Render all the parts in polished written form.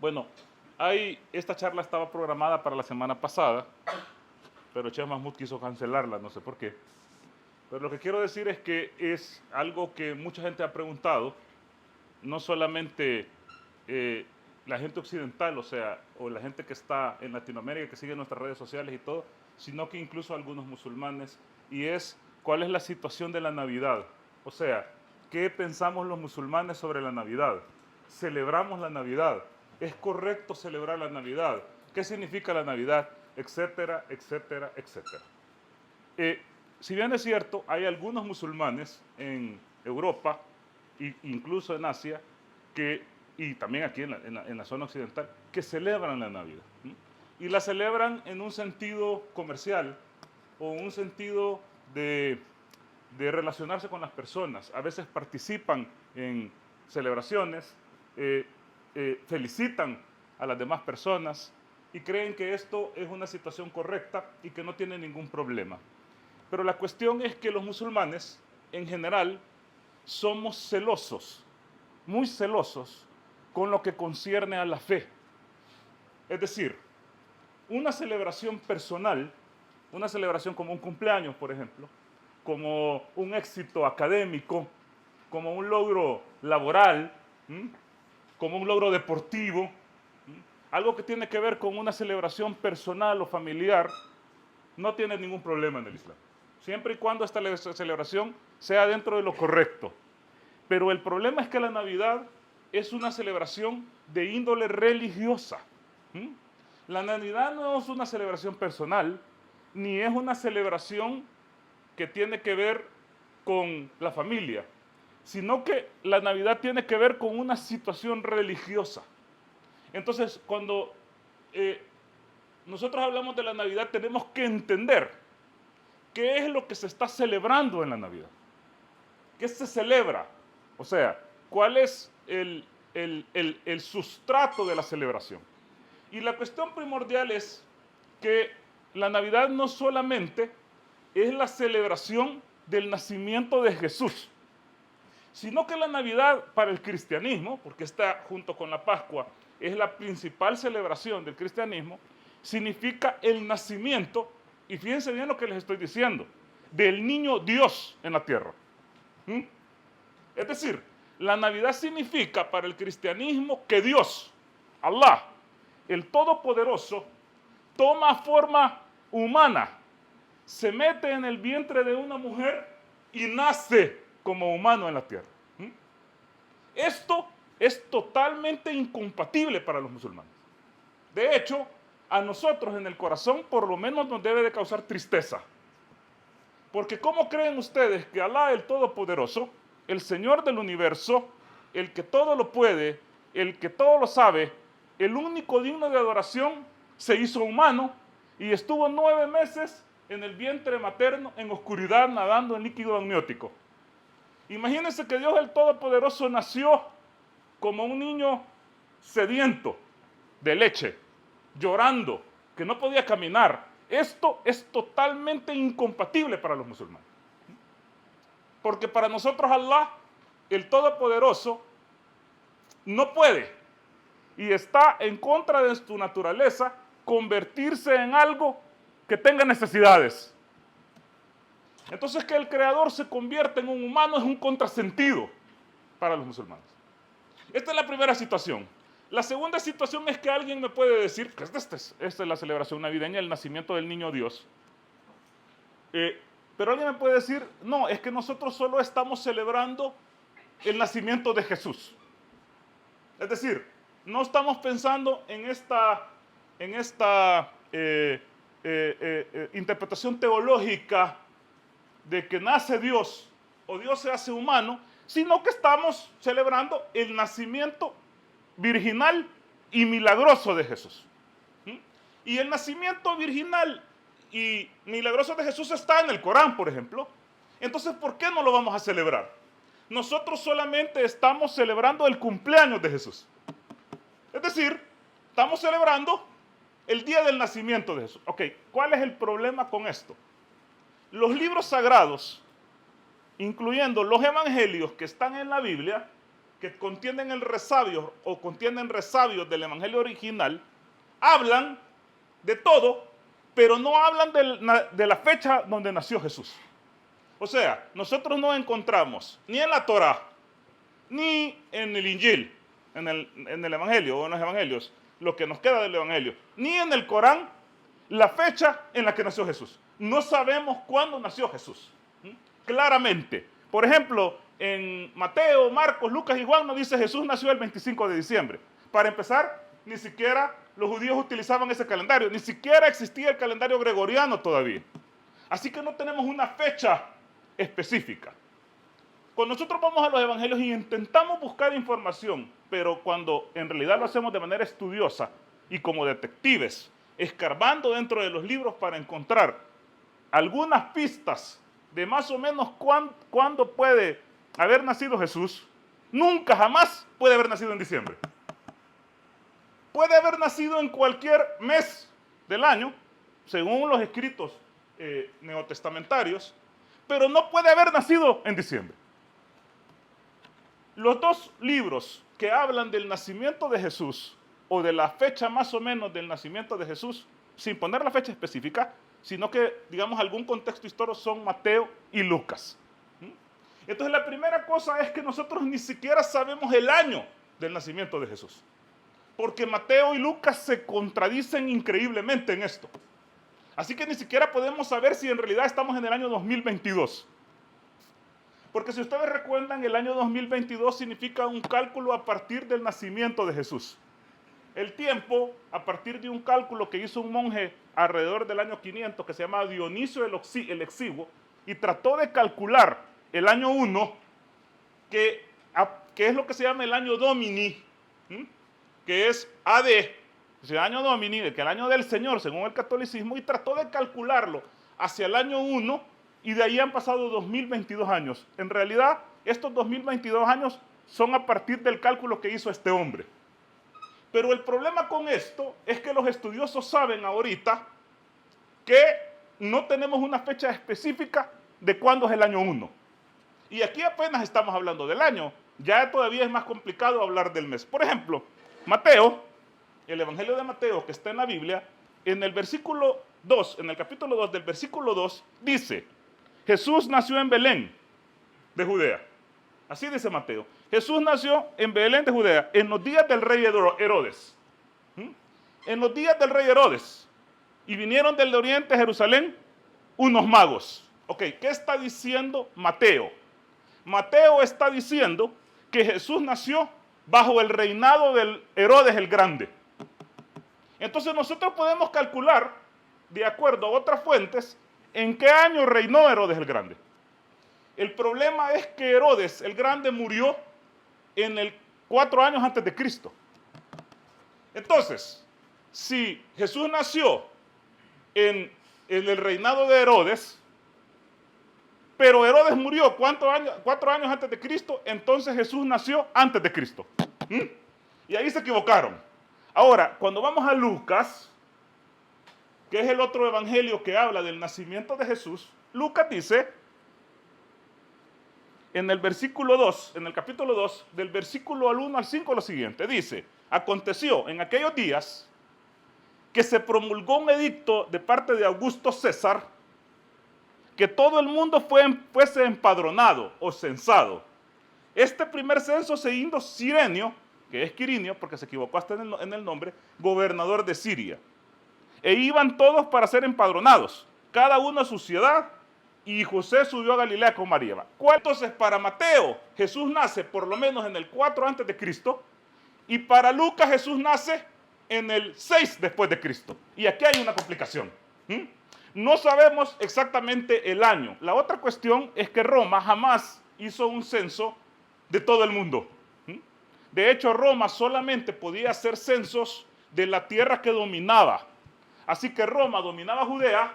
Bueno, esta charla estaba programada para la semana pasada, pero Chef Mahmoud quiso cancelarla, no sé por qué. Pero lo que quiero decir es que es algo que mucha gente ha preguntado, no solamente eh, la gente occidental, o la gente que está en Latinoamérica, que sigue nuestras redes sociales y todo, sino que incluso algunos musulmanes, y es cuál es la situación de la Navidad. O sea, ¿qué pensamos los musulmanes sobre la Navidad? ¿Celebramos la Navidad? ¿Es correcto celebrar la Navidad? ¿Qué significa la Navidad? Etcétera, etcétera, etcétera. Eh, si bien es cierto, hay algunos musulmanes en Europa e incluso en Asia y también aquí en la zona occidental que celebran la Navidad. ¿Sí? Y la celebran en un sentido comercial o un sentido de, de relacionarse con las personas. A veces participan en celebraciones, felicitan a las demás personas y creen que esto es una situación correcta y que no tiene ningún problema. Pero la cuestión es que los musulmanes, en general, somos celosos, muy celosos, con lo que concierne a la fe. Es decir, una celebración personal, una celebración como un cumpleaños, por ejemplo, como un éxito académico, como un logro laboral, ¿m? Como un logro deportivo, ¿m? Algo que tiene que ver con una celebración personal o familiar, no tiene ningún problema en el Islam. Siempre y cuando esta celebración sea dentro de lo correcto. Pero el problema es que la Navidad es una celebración de índole religiosa. ¿Mm? La Navidad no es una celebración personal, ni es una celebración que tiene que ver con la familia, sino que la Navidad tiene que ver con una situación religiosa. Entonces, cuando nosotros hablamos de la Navidad, tenemos que entender qué es lo que se está celebrando en la Navidad. ¿Qué se celebra? O sea, ¿cuál es el sustrato de la celebración? Y la cuestión primordial es que la Navidad no solamente es la celebración del nacimiento de Jesús, sino que la Navidad para el cristianismo, porque está junto con la Pascua, es la principal celebración del cristianismo, significa el nacimiento, y fíjense bien lo que les estoy diciendo, del niño Dios en la tierra. ¿Mm? Es decir, la Navidad significa para el cristianismo que Dios, Allah, el Todopoderoso, toma forma humana, se mete en el vientre de una mujer y nace como humano en la tierra. ¿Mm? Esto es totalmente incompatible para los musulmanes. De hecho, a nosotros en el corazón por lo menos nos debe de causar tristeza. Porque ¿cómo creen ustedes que Alá, el Todopoderoso, el Señor del universo, el que todo lo puede, el que todo lo sabe, el único digno de adoración, se hizo humano y estuvo 9 meses en el vientre materno en oscuridad nadando en líquido amniótico? Imagínense que Dios el Todopoderoso nació como un niño sediento de leche, llorando, que no podía caminar. Esto es totalmente incompatible para los musulmanes. Porque para nosotros Allah, el Todopoderoso, no puede y está en contra de su naturaleza convertirse en algo que tenga necesidades. Entonces que el Creador se convierta en un humano es un contrasentido para los musulmanes. Esta es la primera situación. La segunda situación es que alguien me puede decir que esta es la celebración navideña, el nacimiento del niño Dios. Pero alguien me puede decir, no, es que nosotros solo estamos celebrando el nacimiento de Jesús. Es decir, no estamos pensando en esta interpretación teológica de que nace Dios o Dios se hace humano, sino que estamos celebrando el nacimiento virginal y milagroso de Jesús. ¿Mm? Y el nacimiento virginal y milagroso de Jesús está en el Corán, por ejemplo. Entonces, ¿por qué no lo vamos a celebrar? Nosotros solamente estamos celebrando el cumpleaños de Jesús. Es decir, estamos celebrando el día del nacimiento de Jesús. Ok, ¿cuál es el problema con esto? Los libros sagrados, incluyendo los evangelios que están en la Biblia, que contienen el resabio o contienen resabios del evangelio original, hablan de todo, pero no hablan de la fecha donde nació Jesús. O sea, nosotros no encontramos ni en la Torá, ni en el Injil, en el Evangelio o en los Evangelios, lo que nos queda del Evangelio, ni en el Corán, la fecha en la que nació Jesús. No sabemos cuándo nació Jesús. Claramente. Por ejemplo, en Mateo, Marcos, Lucas y Juan nos dice Jesús nació el 25 de diciembre. Para empezar, ni siquiera los judíos utilizaban ese calendario, ni siquiera existía el calendario gregoriano todavía. Así que no tenemos una fecha específica. Cuando nosotros vamos a los evangelios y intentamos buscar información, pero cuando en realidad lo hacemos de manera estudiosa y como detectives, escarbando dentro de los libros para encontrar algunas pistas de más o menos cuándo puede haber nacido Jesús, nunca jamás puede haber nacido en diciembre. Puede haber nacido en cualquier mes del año, según los escritos neotestamentarios, pero no puede haber nacido en diciembre. Los dos libros que hablan del nacimiento de Jesús, o de la fecha más o menos del nacimiento de Jesús, sin poner la fecha específica, sino que, digamos, algún contexto histórico, son Mateo y Lucas. Entonces, la primera cosa es que nosotros ni siquiera sabemos el año del nacimiento de Jesús, porque Mateo y Lucas se contradicen increíblemente en esto. Así que ni siquiera podemos saber si en realidad estamos en el año 2022. Porque si ustedes recuerdan, el año 2022 significa un cálculo a partir del nacimiento de Jesús. El tiempo, a partir de un cálculo que hizo un monje alrededor del año 500, que se llama Dionisio el Exiguo, y trató de calcular el año 1, que es lo que se llama el año Domini, que es AD, o sea, año Domini, que es el año del Señor, según el catolicismo, y trató de calcularlo hacia el año 1, y de ahí han pasado 2022 años. En realidad, estos 2022 años son a partir del cálculo que hizo este hombre. Pero el problema con esto es que los estudiosos saben ahorita que no tenemos una fecha específica de cuándo es el año 1. Y aquí apenas estamos hablando del año. Ya todavía es más complicado hablar del mes. Por ejemplo, Mateo, el Evangelio de Mateo que está en la Biblia, en el versículo 2, en el capítulo 2 del versículo 2, dice: Jesús nació en Belén de Judea. Así dice Mateo. Jesús nació en Belén de Judea en los días del rey Herodes. En los días del rey Herodes. Y vinieron del oriente a Jerusalén unos magos. Ok, ¿qué está diciendo Mateo? Mateo está diciendo que Jesús nació bajo el reinado del Herodes el Grande. Entonces nosotros podemos calcular, de acuerdo a otras fuentes, en qué año reinó Herodes el Grande. El problema es que Herodes el Grande murió en el 4 años antes de Cristo. Entonces, si Jesús nació en el reinado de Herodes, pero Herodes murió 4 años antes de Cristo, entonces Jesús nació antes de Cristo. Y ahí se equivocaron. Ahora, cuando vamos a Lucas, que es el otro evangelio que habla del nacimiento de Jesús, Lucas dice, en el versículo 2, en el capítulo 2, del versículo al 1 al 5, lo siguiente, dice: aconteció en aquellos días que se promulgó un edicto de parte de Augusto César, que todo el mundo fuese empadronado o censado. Este primer censo se hizo Cirenio, que es Quirinio, porque se equivocó hasta en el nombre, gobernador de Siria. E iban todos para ser empadronados, cada uno a su ciudad, y José subió a Galilea con María. Entonces, para Mateo, Jesús nace por lo menos en el 4 antes de Cristo, y para Lucas Jesús nace en el 6 después de Cristo. Y aquí hay una complicación. No sabemos exactamente el año. La otra cuestión es que Roma jamás hizo un censo de todo el mundo. De hecho, Roma solamente podía hacer censos de la tierra que dominaba. Así que Roma dominaba Judea,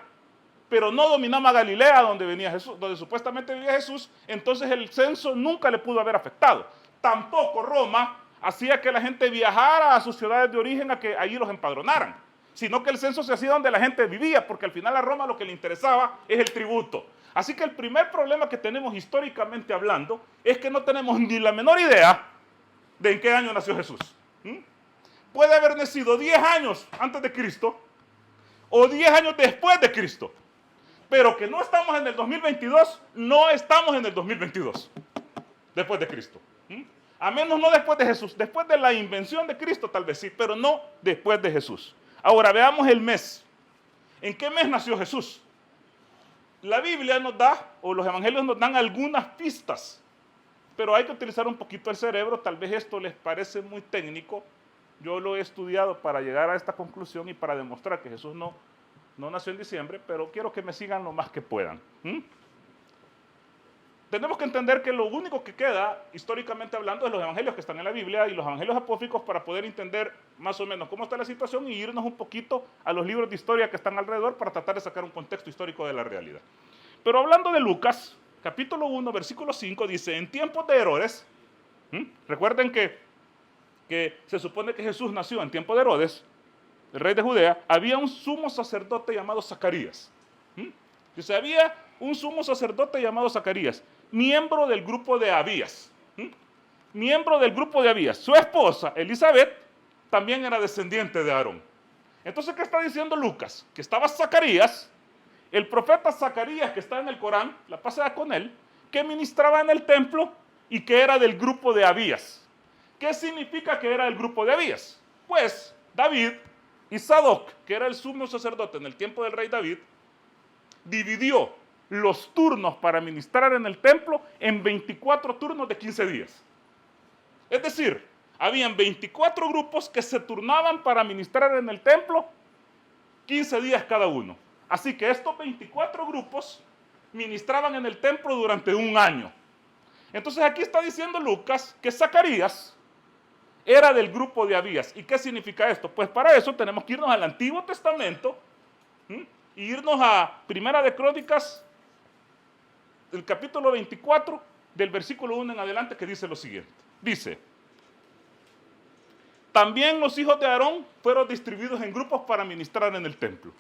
pero no dominaba Galilea, donde venía Jesús, donde supuestamente vivía Jesús. Entonces el censo nunca le pudo haber afectado. Tampoco Roma hacía que la gente viajara a sus ciudades de origen a que allí los empadronaran, sino que el censo se hacía donde la gente vivía, porque al final a Roma lo que le interesaba es el tributo. Así que el primer problema que tenemos históricamente hablando es que no tenemos ni la menor idea de en qué año nació Jesús. Puede haber nacido 10 años antes de Cristo o 10 años después de Cristo. Pero que no estamos en el 2022, no estamos en el 2022, después de Cristo. A menos no después de Jesús, después de la invención de Cristo tal vez sí, pero no después de Jesús. Ahora veamos el mes. ¿En qué mes nació Jesús? La Biblia nos da, o los evangelios nos dan algunas pistas, pero hay que utilizar un poquito el cerebro. Tal vez esto les parece muy técnico. Yo lo he estudiado para llegar a esta conclusión y para demostrar que Jesús no nació en diciembre, pero quiero que me sigan lo más que puedan. Tenemos que entender que lo único que queda, históricamente hablando, es los evangelios que están en la Biblia y los evangelios apócrifos para poder entender más o menos cómo está la situación y irnos un poquito a los libros de historia que están alrededor para tratar de sacar un contexto histórico de la realidad. Pero hablando de Lucas, capítulo 1, versículo 5, dice, en tiempos de Herodes, recuerden que se supone que Jesús nació en tiempo de Herodes, el rey de Judea, había un sumo sacerdote llamado Zacarías. Dice, había un sumo sacerdote llamado Zacarías, miembro del grupo de Abías. Miembro del grupo de Abías. Su esposa, Elizabeth, también era descendiente de Aarón. Entonces, ¿qué está diciendo Lucas? Que estaba Zacarías, el profeta Zacarías que está en el Corán, la pasada con él, que ministraba en el templo y que era del grupo de Abías. ¿Qué significa que era del grupo de Abías? Pues David y Sadoc, que era el sumo sacerdote en el tiempo del rey David, dividió los turnos para ministrar en el templo en 24 turnos de 15 días. Es decir, habían 24 grupos que se turnaban para ministrar en el templo 15 días cada uno. Así que estos 24 grupos ministraban en el templo durante un año. Entonces aquí está diciendo Lucas que Zacarías era del grupo de Abías. ¿Y qué significa esto? Pues para eso tenemos que irnos al Antiguo Testamento y irnos a Primera de Crónicas, el capítulo 24, del versículo 1 en adelante, que dice lo siguiente. Dice, también los hijos de Aarón fueron distribuidos en grupos para ministrar en el templo.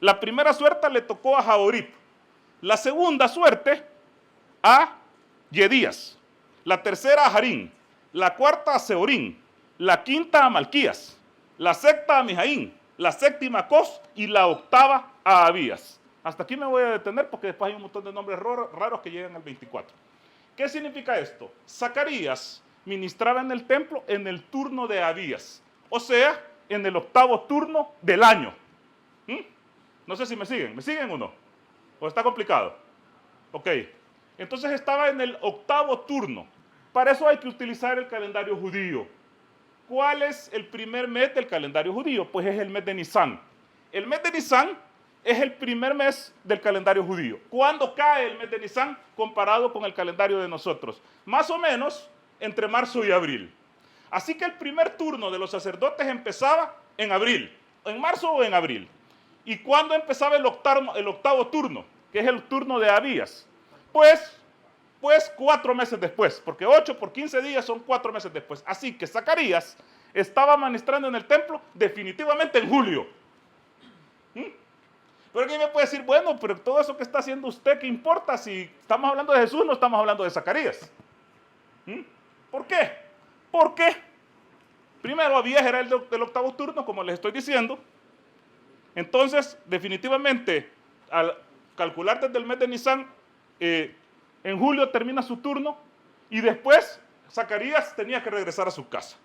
La primera suerte le tocó a Jaorib, la segunda suerte a Yedías, la tercera a Harín, la cuarta a Seorín, la quinta a Malquías, la sexta a Mijaín, la séptima a Cos y la octava a Abías. Hasta aquí me voy a detener porque después hay un montón de nombres raros que llegan al 24. ¿Qué significa esto? Zacarías ministraba en el templo en el turno de Abías, o sea, en el octavo turno del año. No sé si me siguen o no? ¿O está complicado? Ok, entonces estaba en el octavo turno. Para eso hay que utilizar el calendario judío. ¿Cuál es el primer mes del calendario judío? Pues es el mes de Nisan. El mes de Nisan es el primer mes del calendario judío. ¿Cuándo cae el mes de Nisan comparado con el calendario de nosotros? Más o menos entre marzo y abril. Así que el primer turno de los sacerdotes empezaba en abril, en marzo o en abril. ¿Y cuándo empezaba el octavo turno? Que es el turno de Abías. Pues 4 meses después, porque 8 por 15 días son 4 meses después. Así que Zacarías estaba ministrando en el templo definitivamente en julio. Pero aquí me puede decir, bueno, pero todo eso que está haciendo usted, ¿qué importa si estamos hablando de Jesús, no estamos hablando de Zacarías? ¿Por qué? Porque primero Abías era el del octavo turno, como les estoy diciendo. Entonces, definitivamente, al calcular desde el mes de Nisan, en julio termina su turno y después Zacarías tenía que regresar a su casa.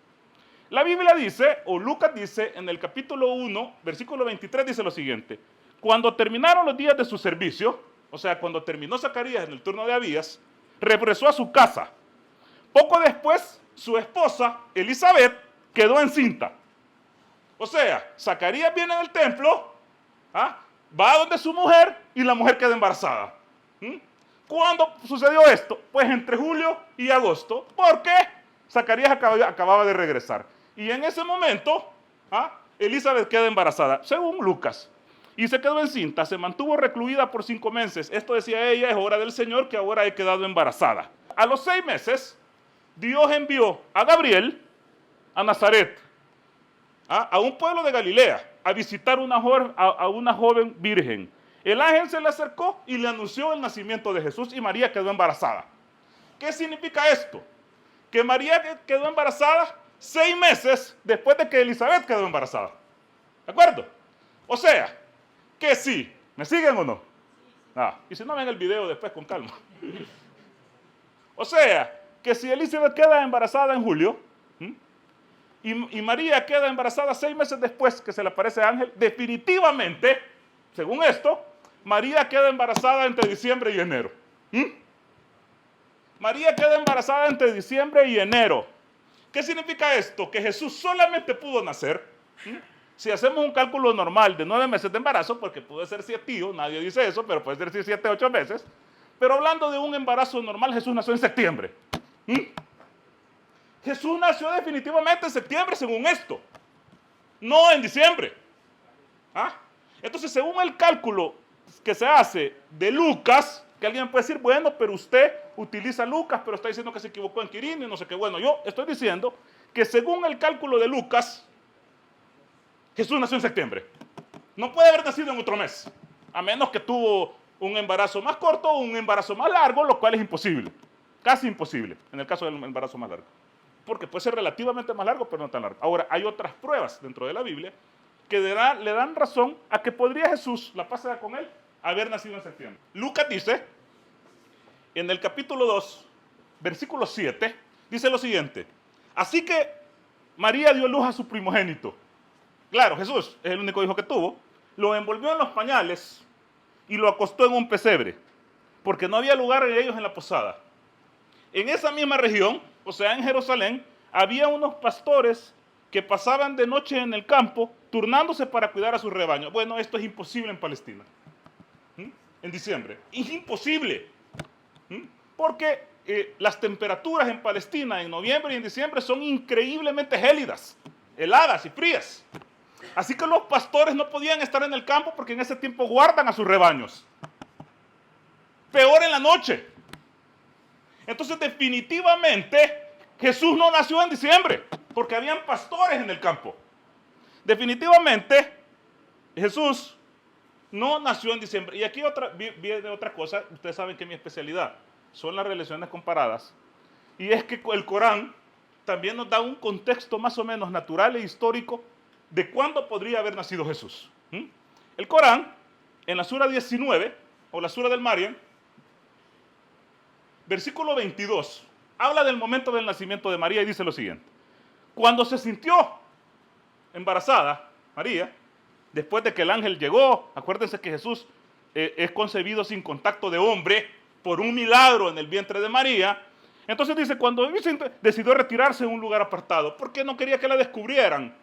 La Biblia dice, o Lucas dice, en el capítulo 1, versículo 23, dice lo siguiente. Cuando terminaron los días de su servicio, o sea, cuando terminó Zacarías en el turno de Abías, regresó a su casa. Poco después, su esposa, Elizabeth, quedó encinta. O sea, Zacarías viene del templo, va a donde su mujer y la mujer queda embarazada. ¿Cuándo sucedió esto? Pues entre julio y agosto, porque Zacarías acababa de regresar. Y en ese momento, Elizabeth queda embarazada, según Lucas. Y se quedó encinta, se mantuvo recluida por 5 meses. Esto decía ella, es obra del Señor que ahora he quedado embarazada. A los 6 meses, Dios envió a Gabriel a Nazaret, a un pueblo de Galilea, a visitar a una joven virgen. El ángel se le acercó y le anunció el nacimiento de Jesús y María quedó embarazada. ¿Qué significa esto? que María quedó embarazada 6 meses después de que Elizabeth quedó embarazada. ¿De acuerdo? O sea, que sí. ¿Me siguen o no? Y si no, ven el video después con calma. O sea, que si Elizabeth queda embarazada en julio, y María queda embarazada 6 meses después que se le aparece ángel, definitivamente, según esto, María queda embarazada entre diciembre y enero. María queda embarazada entre diciembre y enero. ¿Qué significa esto? Que Jesús solamente pudo nacer. Si hacemos un cálculo normal de 9 meses de embarazo, porque puede ser 7, nadie dice eso, pero puede ser 7, 8 meses. Pero hablando de un embarazo normal, Jesús nació en septiembre. Jesús nació definitivamente en septiembre, según esto. No en diciembre. Entonces, según el cálculo que se hace de Lucas, que alguien puede decir, bueno, pero usted utiliza Lucas, pero está diciendo que se equivocó en Quirino y no sé qué. Bueno, yo estoy diciendo que según el cálculo de Lucas, Jesús nació en septiembre. No puede haber nacido en otro mes, a menos que tuvo un embarazo más corto o un embarazo más largo, lo cual es imposible. Casi imposible, en el caso del embarazo más largo. Porque puede ser relativamente más largo, pero no tan largo. Ahora, hay otras pruebas dentro de la Biblia que le dan razón a que podría Jesús, la paz sea con él, haber nacido en septiembre. Lucas dice, en el capítulo 2, versículo 7, dice lo siguiente: así que María dio luz a su primogénito. Claro, Jesús es el único hijo que tuvo. Lo envolvió en los pañales y lo acostó en un pesebre, porque no había lugar en ellos en la posada. En esa misma región, o sea, en Jerusalén, había unos pastores que pasaban de noche en el campo, turnándose para cuidar a sus rebaños. Bueno, esto es imposible en Palestina. En diciembre. Es imposible. Porque las temperaturas en Palestina en noviembre y en diciembre son increíblemente gélidas, heladas y frías. Así que los pastores no podían estar en el campo porque en ese tiempo guardan a sus rebaños. Peor en la noche. Entonces, definitivamente, Jesús no nació en diciembre porque habían pastores en el campo. Definitivamente, Jesús no nació en diciembre. Y aquí viene otra cosa. Ustedes saben que mi especialidad son las relaciones comparadas. Y es que el Corán también nos da un contexto más o menos natural e histórico de cuándo podría haber nacido Jesús. El Corán, en la sura 19, o la sura del Maryam, versículo 22, habla del momento del nacimiento de María y dice lo siguiente: cuando se sintió embarazada, María, después de que el ángel llegó, acuérdense que Jesús es concebido sin contacto de hombre por un milagro en el vientre de María. Entonces dice, cuando decidió retirarse en un lugar apartado, porque no quería que la descubrieran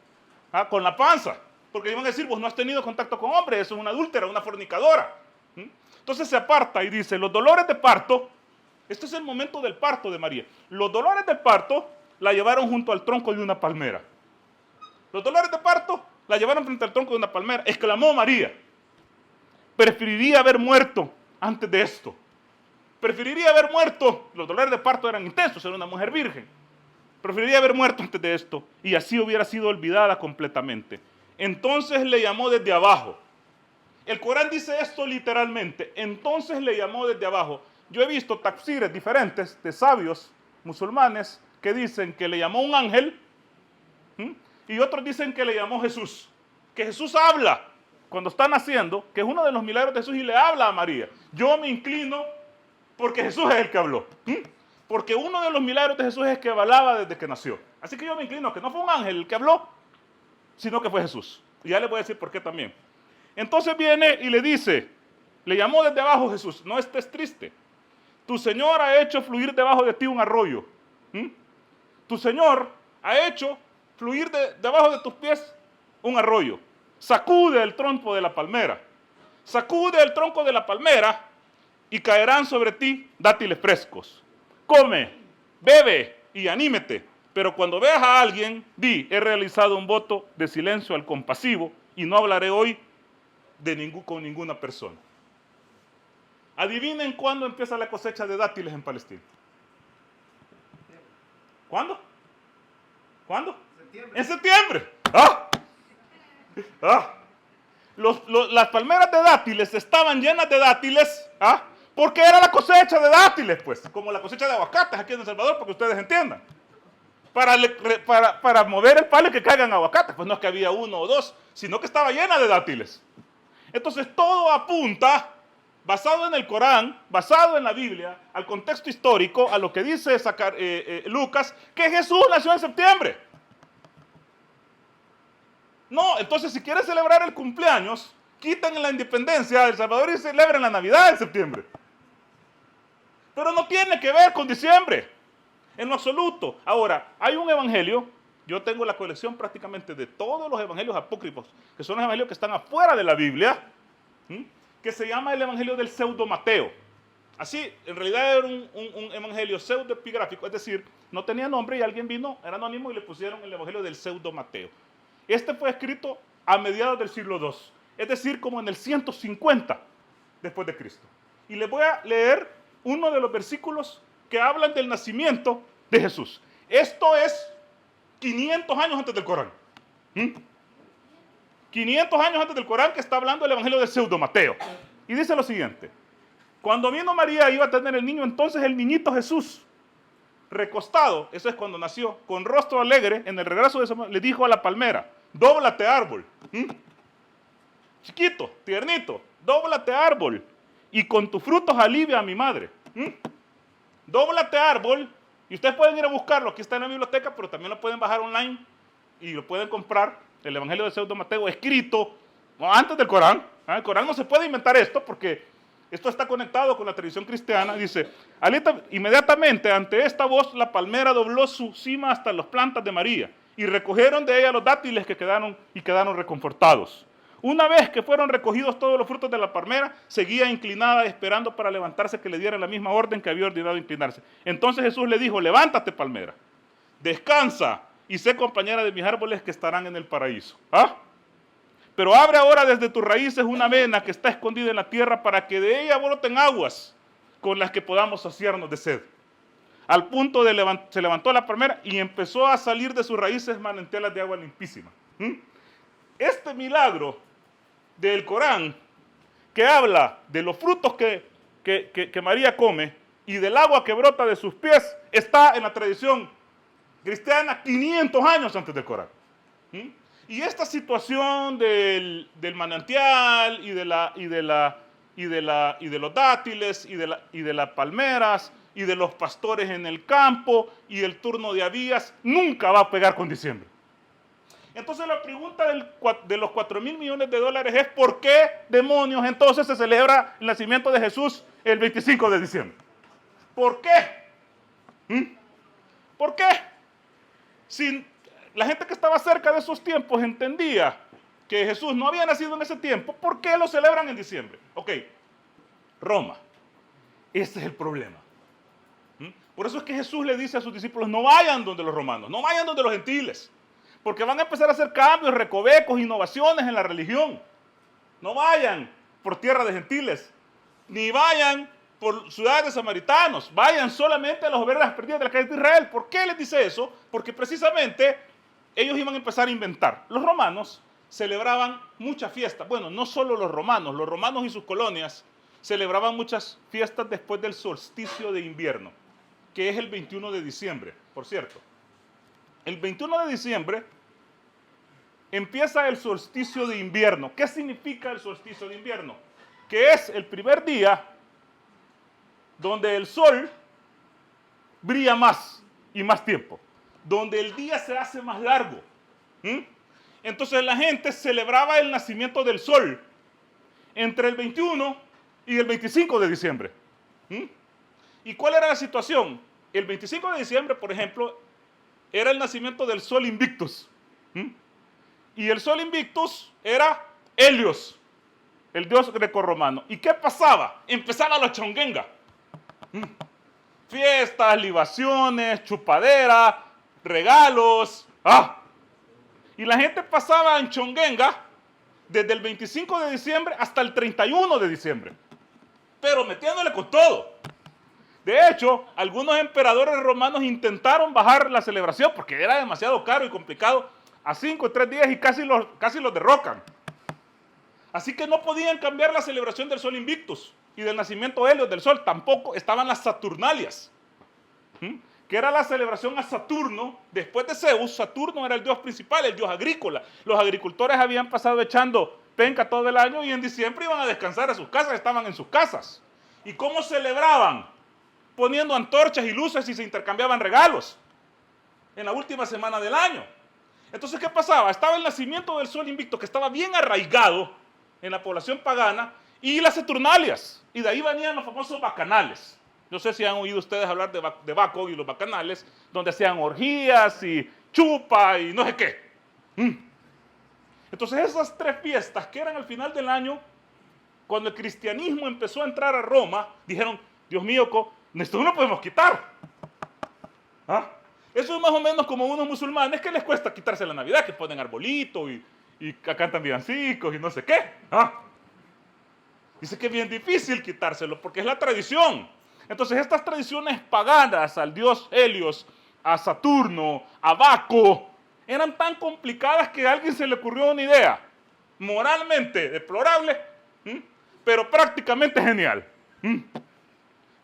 con la panza, porque iban a decir, vos no has tenido contacto con hombre, eso es una adúltera, una fornicadora. Entonces se aparta y dice, los dolores de parto, este es el momento del parto de María, los dolores de parto la llevaron junto al tronco de una palmera. Los dolores de parto la llevaron frente al tronco de una palmera. Exclamó María, preferiría haber muerto antes de esto. Preferiría haber muerto, los dolores de parto eran intensos, era una mujer virgen. Preferiría haber muerto antes de esto y así hubiera sido olvidada completamente. Entonces le llamó desde abajo. El Corán dice esto literalmente, entonces le llamó desde abajo. Yo he visto tafsires diferentes de sabios musulmanes que dicen que le llamó un ángel y otros dicen que le llamó Jesús. Que Jesús habla cuando está naciendo, que es uno de los milagros de Jesús y le habla a María. Yo me inclino porque Jesús es el que habló. Porque uno de los milagros de Jesús es que hablaba desde que nació. Así que yo me inclino que no fue un ángel el que habló, sino que fue Jesús. Y ya les voy a decir por qué también. Entonces viene y le dice, le llamó desde abajo Jesús, no estés triste. Tu Señor ha hecho fluir debajo de ti un arroyo. Tu Señor ha hecho fluir debajo de tus pies un arroyo. Sacude el tronco de la palmera. Sacude el tronco de la palmera y caerán sobre ti dátiles frescos. Come, bebe y anímete. Pero cuando veas a alguien, di, he realizado un voto de silencio al compasivo y no hablaré hoy con ninguna persona. Adivinen cuándo empieza la cosecha de dátiles en Palestina. ¿Cuándo? ¿Cuándo? Septiembre. En septiembre. Las palmeras de dátiles estaban llenas de dátiles, porque era la cosecha de dátiles, pues, como la cosecha de aguacates aquí en El Salvador, para que ustedes entiendan. para mover el palo y que caigan aguacates. Pues no es que había uno o dos, sino que estaba llena de dátiles. Entonces todo apunta, basado en el Corán, basado en la Biblia, al contexto histórico, a lo que dice Lucas, que Jesús nació en septiembre. No, entonces si quieren celebrar el cumpleaños, quiten la independencia de El Salvador y celebren la Navidad en septiembre. Pero no tiene que ver con diciembre, en lo absoluto. Ahora, hay un evangelio, yo tengo la colección prácticamente de todos los evangelios apócrifos, que son los evangelios que están afuera de la Biblia, que se llama el evangelio del pseudo Mateo. Así, en realidad era un evangelio pseudoepigráfico, es decir, no tenía nombre y alguien vino, era anónimo y le pusieron el evangelio del pseudo Mateo. Este fue escrito a mediados del siglo II, es decir, como en el 150 después de Cristo. Y les voy a leer uno de los versículos que hablan del nacimiento de Jesús. Esto es 500 años antes del Corán. 500 años antes del Corán, que está hablando del evangelio del pseudo Mateo. Y dice lo siguiente: cuando vino María iba a tener el niño, entonces el niñito Jesús, recostado, eso es cuando nació, con rostro alegre, en el regreso de Samuel, le dijo a la palmera: dóblate árbol. Chiquito, tiernito, dóblate árbol, y con tus frutos alivia a mi madre. Dóblate árbol, y ustedes pueden ir a buscarlo, aquí está en la biblioteca, pero también lo pueden bajar online y lo pueden comprar, el evangelio del pseudo Mateo, escrito antes del Corán. El Corán no se puede inventar esto porque esto está conectado con la tradición cristiana. Dice: inmediatamente ante esta voz la palmera dobló su cima hasta las plantas de María y recogieron de ella los dátiles que quedaron reconfortados. Una vez que fueron recogidos todos los frutos de la palmera, seguía inclinada esperando para levantarse, que le dieran la misma orden que había ordenado inclinarse. Entonces Jesús le dijo: levántate, palmera, descansa y sé compañera de mis árboles que estarán en el paraíso. Pero abre ahora desde tus raíces una vena que está escondida en la tierra para que de ella broten aguas con las que podamos saciarnos de sed. Al punto se levantó la palmera y empezó a salir de sus raíces manantiales de agua limpísima. Este milagro del Corán, que habla de los frutos que María come y del agua que brota de sus pies, está en la tradición cristiana 500 años antes del Corán. Y esta situación del manantial y de los dátiles y de las palmeras y de los pastores en el campo y el turno de Abías nunca va a pegar con diciembre. Entonces la pregunta de los 4.000 millones de dólares es: ¿por qué demonios entonces se celebra el nacimiento de Jesús el 25 de diciembre? ¿Por qué? ¿Por qué? Si la gente que estaba cerca de esos tiempos entendía que Jesús no había nacido en ese tiempo, ¿por qué lo celebran en diciembre? Ok, Roma. Ese es el problema. Por eso es que Jesús le dice a sus discípulos: no vayan donde los romanos, no vayan donde los gentiles, porque van a empezar a hacer cambios, recovecos, innovaciones en la religión. No vayan por tierra de gentiles, ni vayan por ciudades de samaritanos, vayan solamente a las ovejas perdidas de la casa de Israel. ¿Por qué les dice eso? Porque precisamente ellos iban a empezar a inventar. Los romanos celebraban muchas fiestas. Bueno, no solo los romanos y sus colonias celebraban muchas fiestas después del solsticio de invierno, que es el 21 de diciembre, por cierto. El 21 de diciembre empieza el solsticio de invierno. ¿Qué significa el solsticio de invierno? Que es el primer día donde el sol brilla más y más tiempo, donde el día se hace más largo. Entonces la gente celebraba el nacimiento del sol entre el 21 y el 25 de diciembre. ¿Y cuál era la situación? El 25 de diciembre, por ejemplo, era el nacimiento del sol Invictus. Y el sol Invictus era Helios, el dios grecorromano. ¿Y qué pasaba? Empezaba la chonguenga. Fiestas, libaciones, chupadera, regalos. Y la gente pasaba en chonguenga desde el 25 de diciembre hasta el 31 de diciembre. Pero metiéndole con todo. De hecho, algunos emperadores romanos intentaron bajar la celebración porque era demasiado caro y complicado a 5 o 3 días y casi los derrocan. Así que no podían cambiar la celebración del sol Invictus y del nacimiento Helios del sol. Tampoco estaban las Saturnalias. que era la celebración a Saturno. Después de Zeus, Saturno era el dios principal, el dios agrícola. Los agricultores habían pasado echando penca todo el año y en diciembre iban a descansar a sus casas, estaban en sus casas. ¿Y cómo celebraban? Poniendo antorchas y luces y se intercambiaban regalos en la última semana del año. Entonces, ¿qué pasaba? Estaba el nacimiento del sol invicto, que estaba bien arraigado en la población pagana, y las Saturnalias. Y de ahí venían los famosos bacanales. No sé si han oído ustedes hablar de Baco y los bacanales, donde hacían orgías y chupa y no sé qué. Entonces, esas tres fiestas que eran al final del año, cuando el cristianismo empezó a entrar a Roma, dijeron, Dios mío, esto no lo podemos quitar. ¿Ah? Eso es más o menos como unos musulmanes que les cuesta quitarse la Navidad, que ponen arbolito y cantan villancicos y no sé qué. ¿Ah? Dice que es bien difícil quitárselo porque es la tradición. Entonces estas tradiciones paganas al dios Helios, a Saturno, a Baco, eran tan complicadas que a alguien se le ocurrió una idea moralmente deplorable, pero prácticamente genial.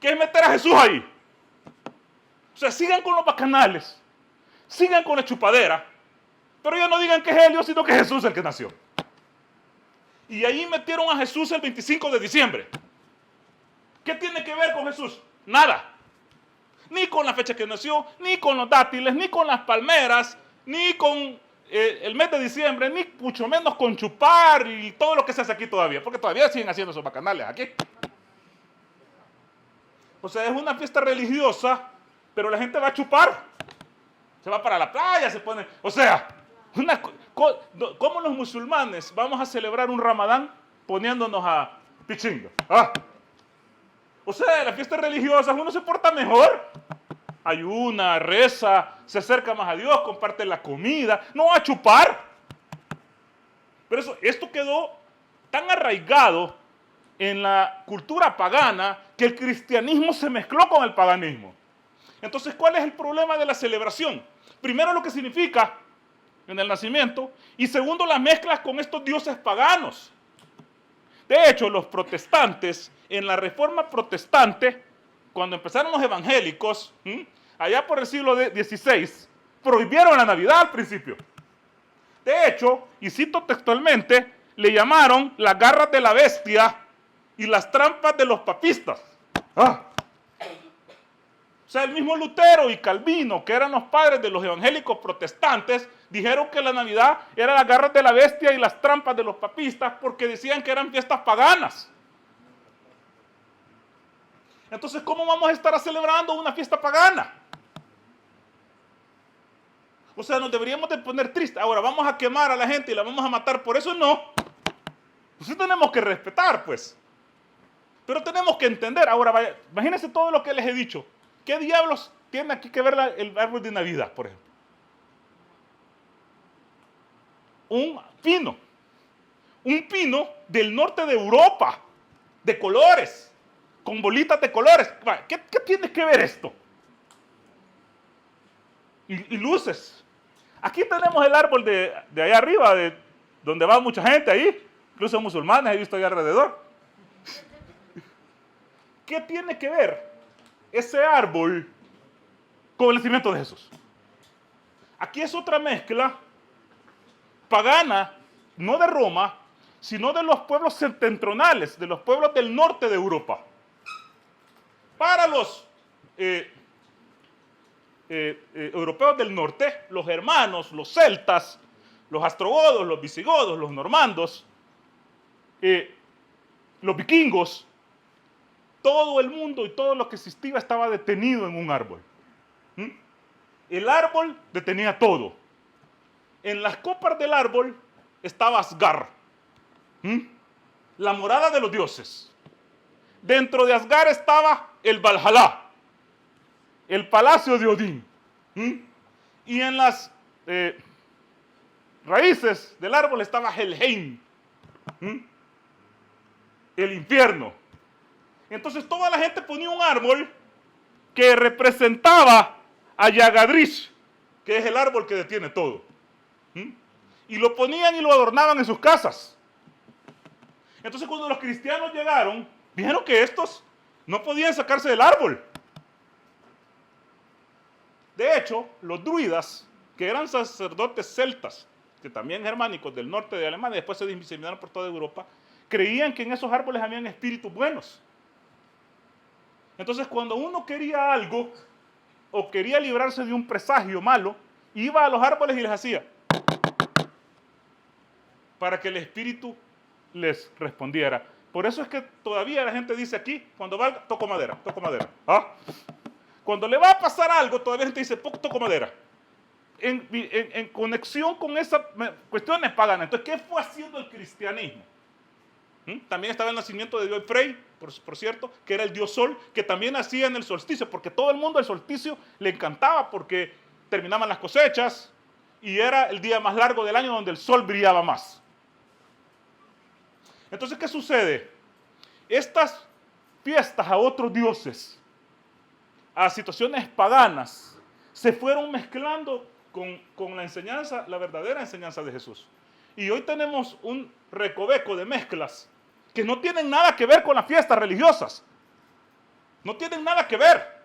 Que es meter a Jesús ahí. O sea, sigan con los bacanales, sigan con la chupadera, pero ya no digan que es Helios, sino que es Jesús el que nació. Y ahí metieron a Jesús el 25 de diciembre. ¿Qué tiene que ver con Jesús? Nada. Ni con la fecha que nació, ni con los dátiles, ni con las palmeras, ni con el mes de diciembre, ni mucho menos con chupar y todo lo que se hace aquí todavía, porque todavía siguen haciendo esos bacanales aquí. O sea, es una fiesta religiosa, pero la gente va a chupar. Se va para la playa, se pone... O sea, ¿cómo los musulmanes vamos a celebrar un Ramadán poniéndonos a pichinga? ¿Ah? O sea, la fiesta religiosa uno se porta mejor. Ayuna, reza, se acerca más a Dios, comparte la comida, no va a chupar. Pero esto quedó tan arraigado en la cultura pagana que el cristianismo se mezcló con el paganismo. Entonces, ¿cuál es el problema de la celebración? Primero, lo que significa en el nacimiento, y segundo, las mezclas con estos dioses paganos. De hecho, los protestantes, en la Reforma Protestante, cuando empezaron los evangélicos, allá por el siglo XVI, prohibieron la Navidad al principio. De hecho, y cito textualmente, le llamaron las garras de la bestia y las trampas de los papistas. ¡Ah! O sea, el mismo Lutero y Calvino, que eran los padres de los evangélicos protestantes, dijeron que la Navidad era las garras de la bestia y las trampas de los papistas porque decían que eran fiestas paganas. Entonces, ¿cómo vamos a estar celebrando una fiesta pagana? O sea, nos deberíamos de poner tristes. Ahora, ¿vamos a quemar a la gente y la vamos a matar? Por eso no. Pues tenemos que respetar, pues. Pero tenemos que entender. Ahora, vaya, imagínense todo lo que les he dicho. ¿Qué diablos tiene aquí que ver el árbol de Navidad, por ejemplo? Un pino del norte de Europa, de colores, con bolitas de colores. ¿Qué tiene que ver esto? Y luces. Aquí tenemos el árbol de allá arriba, donde va mucha gente ahí, incluso musulmanes he visto allá alrededor. ¿Qué tiene que ver ese árbol con el nacimiento de Jesús? Aquí es otra mezcla pagana, no de Roma, sino de los pueblos septentrionales, de los pueblos del norte de Europa. Para los europeos del norte, los germanos, los celtas, los astrogodos, los visigodos, los normandos, los vikingos, todo el mundo y todo lo que existía estaba detenido en un árbol. El árbol detenía todo. En las copas del árbol estaba Asgard, la morada de los dioses. Dentro de Asgard estaba el Valhalla, el palacio de Odín. Y en las raíces del árbol estaba Helheim, el infierno. Entonces toda la gente ponía un árbol que representaba a Yagadrish, que es el árbol que detiene todo. Y lo ponían y lo adornaban en sus casas. Entonces cuando los cristianos llegaron, vieron que estos no podían sacarse del árbol. De hecho, los druidas, que eran sacerdotes celtas, que también germánicos del norte de Alemania, después se diseminaron por toda Europa, creían que en esos árboles habían espíritus buenos. Entonces, cuando uno quería algo o quería librarse de un presagio malo, iba a los árboles y les hacía para que el espíritu les respondiera. Por eso es que todavía la gente dice aquí, cuando va, toco madera, toco madera. ¿Ah? Cuando le va a pasar algo, todavía la gente dice, toco madera. En conexión con esas cuestiones paganas. Entonces, ¿qué fue haciendo el cristianismo? También estaba el nacimiento de Dios Frey, por cierto, que era el dios sol, que también nacía en el solsticio, porque todo el mundo el solsticio le encantaba, porque terminaban las cosechas y era el día más largo del año donde el sol brillaba más. Entonces, ¿qué sucede? Estas fiestas a otros dioses, a situaciones paganas, se fueron mezclando con la enseñanza, la verdadera enseñanza de Jesús. Y hoy tenemos un recoveco de mezclas que no tienen nada que ver con las fiestas religiosas. No tienen nada que ver.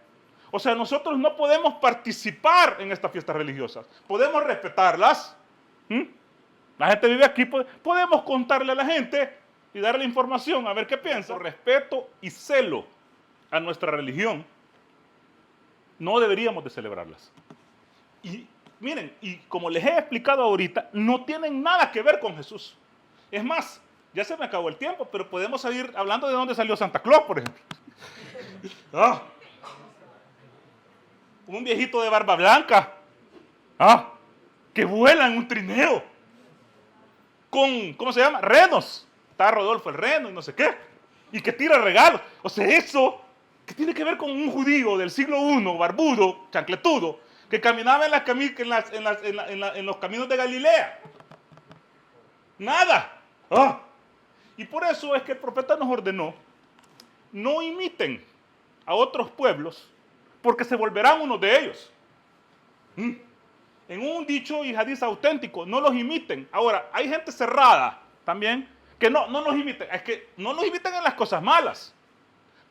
O sea, nosotros no podemos participar en estas fiestas religiosas. Podemos respetarlas. La gente vive aquí, podemos contarle a la gente y darle información, a ver qué piensa. Por respeto y celo a nuestra religión, no deberíamos de celebrarlas. Y miren, y como les he explicado ahorita, no tienen nada que ver con Jesús. Es más, ya se me acabó el tiempo, pero podemos seguir hablando de dónde salió Santa Claus, por ejemplo. Un viejito de barba blanca, que vuela en un trineo, con, ¿cómo se llama? Renos. Está Rodolfo el reno y no sé qué, y que tira regalos. O sea, eso, ¿qué tiene que ver con un judío del siglo I, barbudo, chancletudo, que caminaba en los caminos de Galilea? Nada. Y por eso es que el profeta nos ordenó, no imiten a otros pueblos, porque se volverán unos de ellos. En un dicho y hadiz auténtico, no los imiten. Ahora, hay gente cerrada también, que no los imiten. Es que no los imiten en las cosas malas.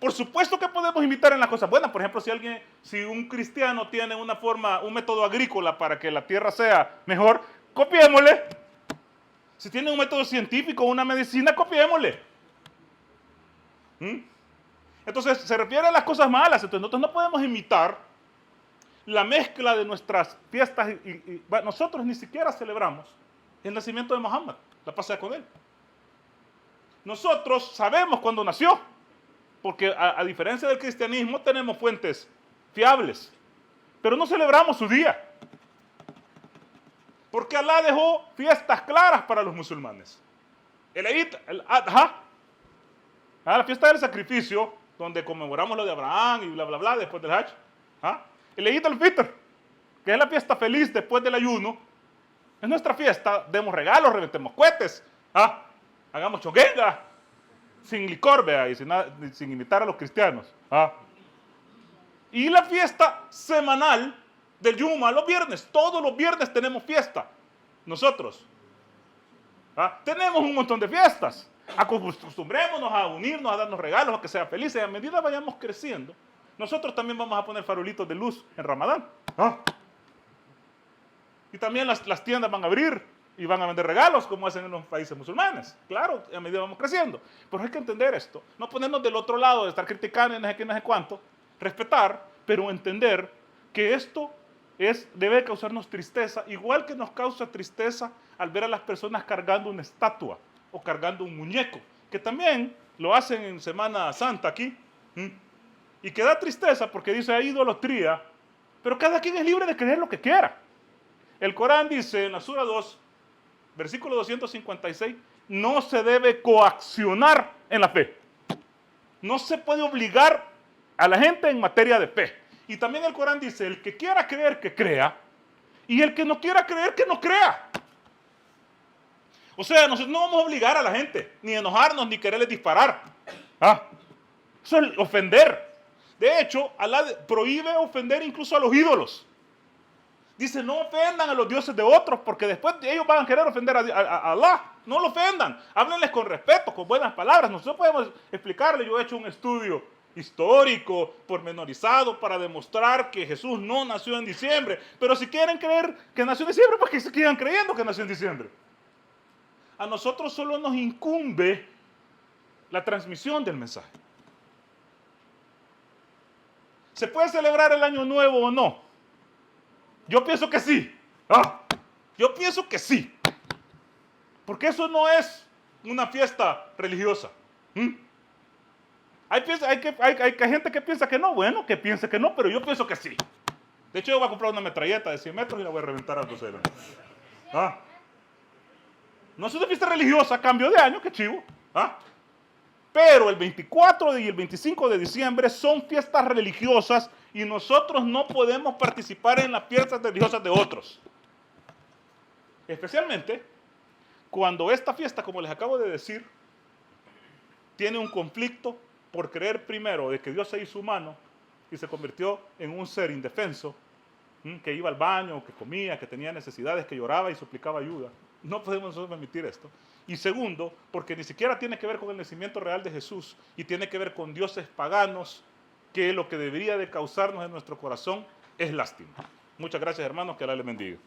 Por supuesto que podemos imitar en las cosas buenas. Por ejemplo, si un cristiano tiene un método agrícola para que la tierra sea mejor, copiémosle. Si tiene un método científico, una medicina, copiémosle. Entonces, se refiere a las cosas malas. Entonces, nosotros no podemos imitar la mezcla de nuestras fiestas. Nosotros ni siquiera celebramos el nacimiento de Muhammad, la pasea con él. Nosotros sabemos cuándo nació, porque a diferencia del cristianismo tenemos fuentes fiables, pero no celebramos su día, porque Alá dejó fiestas claras para los musulmanes. El Eid, el Adha, la fiesta del sacrificio, donde conmemoramos lo de Abraham y bla, bla, bla, después del Hajj. El Eid al-Fitr, que es la fiesta feliz después del ayuno, es nuestra fiesta, demos regalos, reventemos cohetes, hagamos choguenga, sin licor, vea, y sin imitar a los cristianos. Y la fiesta semanal del Yuma, los viernes, todos los viernes tenemos fiesta, nosotros. Tenemos un montón de fiestas. Acostumbrémonos a unirnos, a darnos regalos, a que sea felices, y a medida vayamos creciendo, nosotros también vamos a poner farolitos de luz en Ramadán. Y también las tiendas van a abrir y van a vender regalos, como hacen en los países musulmanes. Claro, a medida vamos creciendo. Pero hay que entender esto. No ponernos del otro lado, de estar criticando y no sé qué, no sé cuánto. Respetar, pero entender que esto debe causarnos tristeza, igual que nos causa tristeza al ver a las personas cargando una estatua o cargando un muñeco, que también lo hacen en Semana Santa aquí. Y que da tristeza porque dice, hay idolatría, pero cada quien es libre de creer lo que quiera. El Corán dice en la Sura 2, versículo 256, no se debe coaccionar en la fe. No se puede obligar a la gente en materia de fe. Y también el Corán dice, el que quiera creer, que crea, y el que no quiera creer, que no crea. O sea, nosotros no vamos a obligar a la gente, ni enojarnos, ni quererles disparar. Eso es ofender. De hecho, Alá prohíbe ofender incluso a los ídolos. Dice, no ofendan a los dioses de otros, porque después ellos van a querer ofender a Alá. No lo ofendan. Háblenles con respeto, con buenas palabras. Nosotros podemos explicarle. Yo he hecho un estudio histórico, pormenorizado, para demostrar que Jesús no nació en diciembre. Pero si quieren creer que nació en diciembre, pues que se sigan creyendo que nació en diciembre. A nosotros solo nos incumbe la transmisión del mensaje. ¿Se puede celebrar el Año Nuevo o no? Yo pienso que sí. Yo pienso que sí. Porque eso no es una fiesta religiosa. Hay gente que piensa que no, bueno, que piense que no, pero yo pienso que sí. De hecho, yo voy a comprar una metralleta de 100 metros y la voy a reventar a los celos. No es una fiesta religiosa, cambio de año, qué chivo. Pero el 24 y el 25 de diciembre son fiestas religiosas y nosotros no podemos participar en las fiestas religiosas de otros. Especialmente cuando esta fiesta, como les acabo de decir, tiene un conflicto por creer primero de que Dios se hizo humano y se convirtió en un ser indefenso, que iba al baño, que comía, que tenía necesidades, que lloraba y suplicaba ayuda. No podemos nosotros permitir esto. Y segundo, porque ni siquiera tiene que ver con el nacimiento real de Jesús y tiene que ver con dioses paganos, que lo que debería de causarnos en nuestro corazón es lástima. Muchas gracias, hermanos, que Alá les bendiga.